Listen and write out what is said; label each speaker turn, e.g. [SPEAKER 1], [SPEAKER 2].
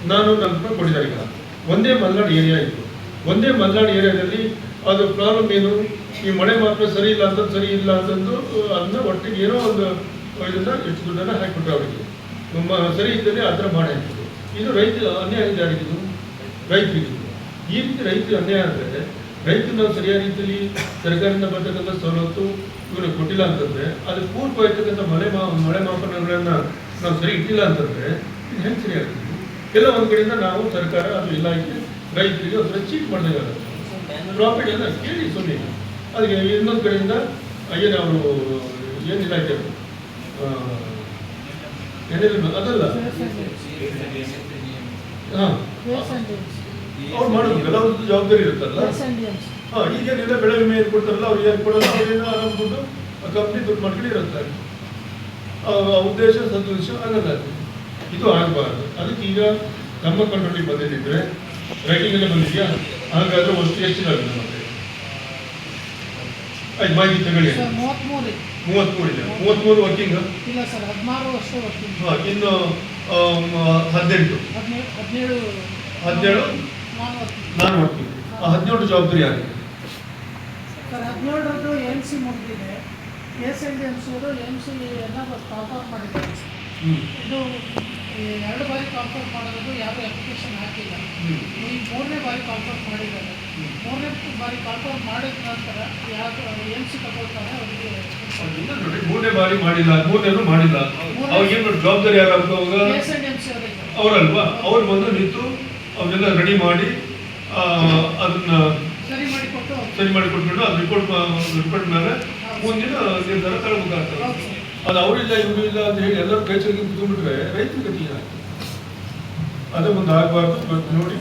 [SPEAKER 1] ₹400 ಕೊಟ್ಟಿದ್ದಾರೆ. ಈಗ ಒಂದೇ ಮಲೆನಾಡು ಏರಿಯಾ ಇತ್ತು. ಒಂದೇ ಮಲೆನಾಡು ಏರಿಯಾದಲ್ಲಿ ಅದು ಪ್ರಾಬ್ಲಮ್ ಏನು, ಈ ಮಳೆ ಮಾತ್ರ ಸರಿ ಇಲ್ಲ ಅಂತಂದು ಅದನ್ನ ಒಟ್ಟಿಗೆ ಏನೋ ಒಂದು ಇದನ್ನ ಎಷ್ಟು ದುಡ್ಡನ್ನು ಹಾಕಿಬಿಟ್ರು ಅವರಿಗೆ. ಸರಿ ಇದ್ದಲ್ಲಿ ಆ ಥರ ಮಾಡಿ ಹಾಕಿದ್ರು. ಇದು ರೈತ ಅನ್ಯಾಯ ಯಾರಿಗಿದು? ರೈತರಿಗಿದು. ಈ ರೀತಿ ರೈತರಿಗೆ ಅನ್ಯಾಯ ಅಂದರೆ ರೈತರು ನಾವು ಸರಿಯಾದ ರೀತಿಯಲ್ಲಿ ಸರ್ಕಾರದಿಂದ ಬರ್ತಕ್ಕಂಥ ಸವಲತ್ತು ಇವರು ಕೊಟ್ಟಿಲ್ಲ ಅಂತಂದರೆ, ಅದು ಪೂರ್ವವಾಗಿರ್ತಕ್ಕಂಥ ಮಳೆ ಮಾಪನಗಳನ್ನು ನಾವು ಸರಿ ಇಟ್ಟಿಲ್ಲ ಅಂತಂದರೆ ಇದು ಹೆಂಗೆ ಸರಿ ಆಗ್ತದೆ? ಎಲ್ಲ ಒಂದು ಕಡೆಯಿಂದ ನಾವು ಸರ್ಕಾರ ಅದು ಇಲಾಖೆ ರೈತರಿಗೆ ಒಂಥರ ಚೀಟ್ ಮಾಡಿದಾಗುತ್ತೆ. ಪ್ರಾಫಿಟ್ ಎಲ್ಲ ಕೇಳಿ ಸುಮ್ಮನೆ. ಅದಕ್ಕೆ ಇನ್ನೊಂದು ಕಡೆಯಿಂದ ಏನು ಅವರು ಏನು ಇಲಾಖೆ ಅದಲ್ಲ ಹಾಂ ಅವ್ರು ಮಾಡಬೇಕಲ್ಲ, ಅವ್ರದ್ದು ಜವಾಬ್ದಾರಿ ಇರುತ್ತಲ್ಲ. ಈಗೇನೆಲ್ಲ ಬೆಳೆ ವಿಮೆ ಏನು ಕೊಡ್ತಾರಲ್ಲ ಅವ್ರು ಏನು ಕೊಡೋಲ್ಲ, ಅವ್ರೇನೋ ಆರಾಮ್ ದುಡ್ಡು ಕಂಪ್ನಿ ದುಡ್ಡು ಮಾಡ್ಕೊಂಡು ಇರುತ್ತಾರೆ. ಉದ್ದೇಶ ಸದುದ್ದೇಶ ಆಗಲ್ಲ. ಇದು ಆಗಬಾರ್ದು. ಅದಕ್ಕೆ ಈಗ ನಮ್ಮ ಕಂಟ್ರೋಲಿಗೆ ಬಂದಿದ್ದರೆ ರೈಟಿಂಗ್ ಎಲ್ಲ ಬಂದಿದೆಯಾ? ಹಾಗಾದ್ರೆ ವಸ್ತು ಎಷ್ಟಿದಾಗಿದೆ ಮತ್ತೆ? ಆಯ್ತು, ಮಾಹಿತಿ ತಗೊಳ್ಳಿ. 33 ಇದೆ. 33 ವರ್ಕಿಂಗ್
[SPEAKER 2] ಇಲ್ಲ ಸರ್, 16 ವರ್ಷ ವರ್ಕಿಂಗ್.
[SPEAKER 1] ಹಾಂ, ಇನ್ನು 17 ನಾನು ವರ್ಕಿಂಗ್. 17 ಜವಾಬ್ದಾರಿ ಆಗಿದೆ
[SPEAKER 2] ಸರ್. 17 MC ಮುಗಿದಿದೆ. SNDMC ಅವರು MC ಕಾಲ್ಫಾರ್ಮ್ ಮಾಡಿದ್ದಾರೆ. ಇದು 2 ಬಾರಿ ಕಾಲ್ಫಾರ್ಮ್ ಮಾಡೋದು ಯಾರು ಅಪ್ಲಿಕೇಶನ್ ಹಾಕಿಲ್ಲ. ಈ 3ನೇ ಬಾರಿ ಕಾಲ್ಫಾರ್ಮ್ ಮಾಡಿದ್ದಾರೆ. 3ನೇ ಬಾರಿ ಕಾಲ್ಫಾರ್ಮ್ ಮಾಡಿದ ನಂತರ ಯಾರು MC ತಗೊಳ್ತಾರೆ ಅವರಿಗೆ
[SPEAKER 1] ನೋಡಿ. 3ನೇ ಬಾರಿ ಮಾಡಿಲ್ಲ, 3ನೇದು ಮಾಡಿಲ್ಲ. ಅವ್ರಿಗೇನು ಜವಾಬ್ದಾರಿ ಯಾರಾಗಬೇಕು? ಅವಾಗ
[SPEAKER 2] SNDMC
[SPEAKER 1] ಅವರಲ್ವಾ? ಅವ್ರು ಬಂದು ನಿಂತು ಅವನ್ನೆಲ್ಲ ರೆಡಿ ಮಾಡಿ ಅದನ್ನ
[SPEAKER 2] ಸರಿ
[SPEAKER 1] ಮಾಡಿಕೊಟ್ಬಿಟ್ಟು ಅದು ರಿಪೋರ್ಟ್ ಮೇಲೆ ಮುಂದಿನ ನಿರ್ಧಾರ ತಗೊಳ್ಬೇಕಾಗ್ತದೆ. ಅದು ಅವರಿಲ್ಲ ಇವರು ಇಲ್ಲ ಅಂತ ಹೇಳಿ ಎಲ್ಲರೂ ಕೈ ಚಲಿಗೆ ಕುತ್ಕೊಂಡ್ಬಿಟ್ರೆ ರೈತರ ಗತಿ ಏನಾಗ್ತದೆ? ಅದೇ ಒಂದು ಆಗಬಾರ್ದು. ನೋಡಿ.